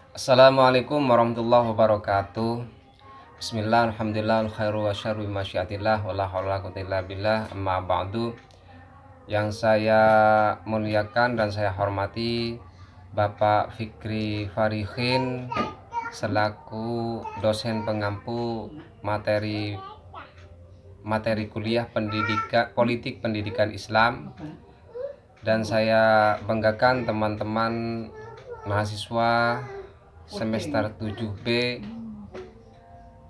Assalamualaikum warahmatullahi wabarakatuh. Bismillah, alhamdulillah, khairu wa syarru masyiatillah, wala haula wala quwwata illa billah, amma ba'du. Yang saya muliakan dan saya hormati Bapak Fikri Farihin selaku dosen pengampu materi kuliah politik pendidikan Islam, dan saya banggakan teman-teman mahasiswa semester 7B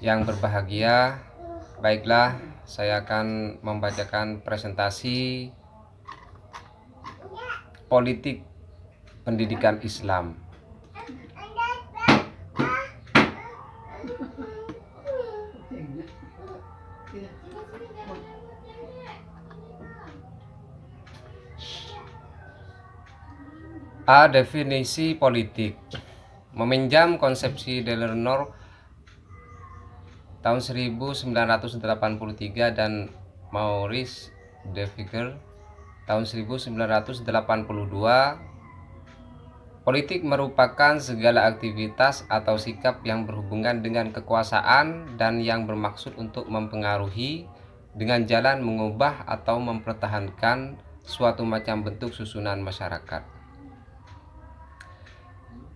yang berbahagia. Baiklah, saya akan membacakan presentasi politik pendidikan Islam. A. Definisi politik. Meminjam konsepsi Delernor tahun 1983 dan Maurice Deviger tahun 1982, politik merupakan segala aktivitas atau sikap yang berhubungan dengan kekuasaan dan yang bermaksud untuk mempengaruhi dengan jalan mengubah atau mempertahankan suatu macam bentuk susunan masyarakat.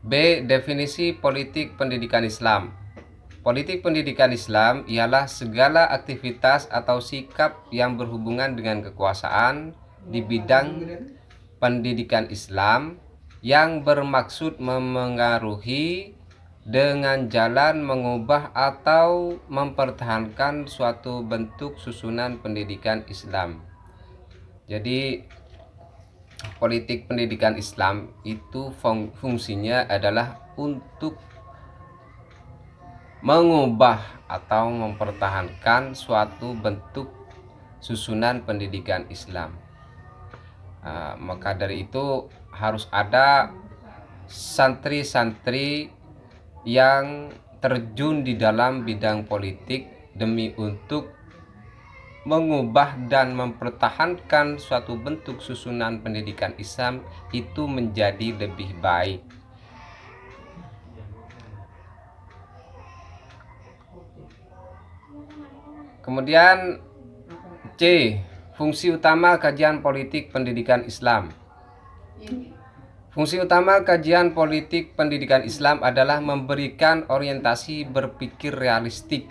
B. Definisi politik pendidikan Islam. Politik pendidikan Islam ialah segala aktivitas atau sikap yang berhubungan dengan kekuasaan di bidang pendidikan Islam yang bermaksud memengaruhi dengan jalan mengubah atau mempertahankan suatu bentuk susunan pendidikan Islam. Jadi politik pendidikan Islam itu fungsinya adalah untuk mengubah atau mempertahankan suatu bentuk susunan pendidikan Islam. Maka dari itu harus ada santri-santri yang terjun di dalam bidang politik demi untuk mengubah dan mempertahankan suatu bentuk susunan pendidikan Islam itu menjadi lebih baik. Kemudian C. Fungsi utama kajian politik pendidikan Islam. Fungsi utama kajian politik pendidikan Islam adalah memberikan orientasi berpikir realistik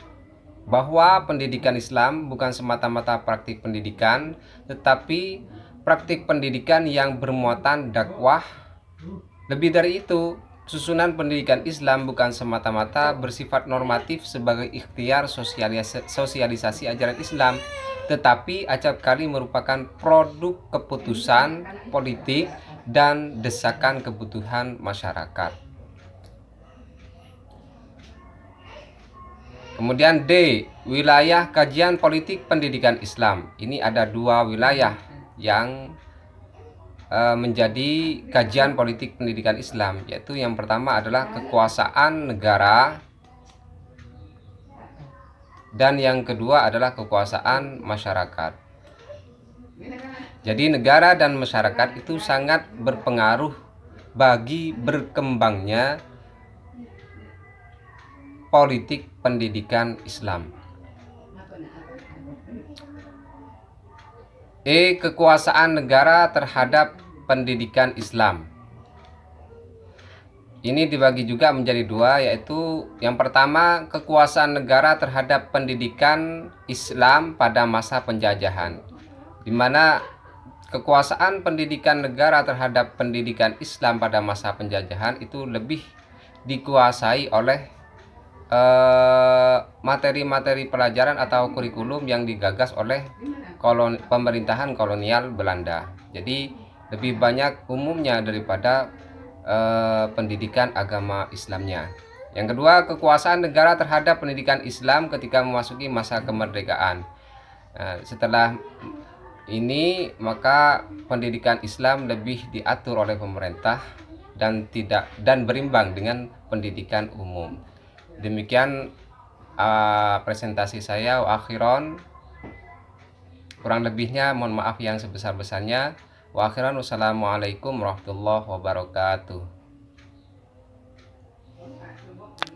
bahwa pendidikan Islam bukan semata-mata praktik pendidikan, tetapi praktik pendidikan yang bermuatan dakwah. Lebih dari itu, susunan pendidikan Islam bukan semata-mata bersifat normatif sebagai ikhtiar sosialisasi ajaran Islam, tetapi acap kali merupakan produk keputusan politik dan desakan kebutuhan masyarakat. Kemudian D. Wilayah kajian politik pendidikan Islam. Ini ada dua wilayah yang menjadi kajian politik pendidikan Islam, yaitu yang pertama adalah kekuasaan negara dan yang kedua adalah kekuasaan masyarakat. Jadi negara dan masyarakat itu sangat berpengaruh bagi berkembangnya politik pendidikan Islam. E. Kekuasaan negara terhadap pendidikan Islam. Ini dibagi juga menjadi dua, yaitu yang pertama kekuasaan negara terhadap pendidikan Islam pada masa penjajahan, di mana kekuasaan pendidikan negara terhadap pendidikan Islam pada masa penjajahan itu lebih dikuasai oleh materi-materi pelajaran atau kurikulum yang digagas oleh pemerintahan kolonial Belanda. Jadi lebih banyak umumnya daripada pendidikan agama Islamnya. Yang kedua, kekuasaan negara terhadap pendidikan Islam ketika memasuki masa kemerdekaan. Setelah ini maka pendidikan Islam lebih diatur oleh pemerintah dan berimbang dengan pendidikan umum. Demikian presentasi saya. Wa akhiron, kurang lebihnya mohon maaf yang sebesar-besarnya. Wa akhiran, wassalamualaikum warahmatullahi wabarakatuh.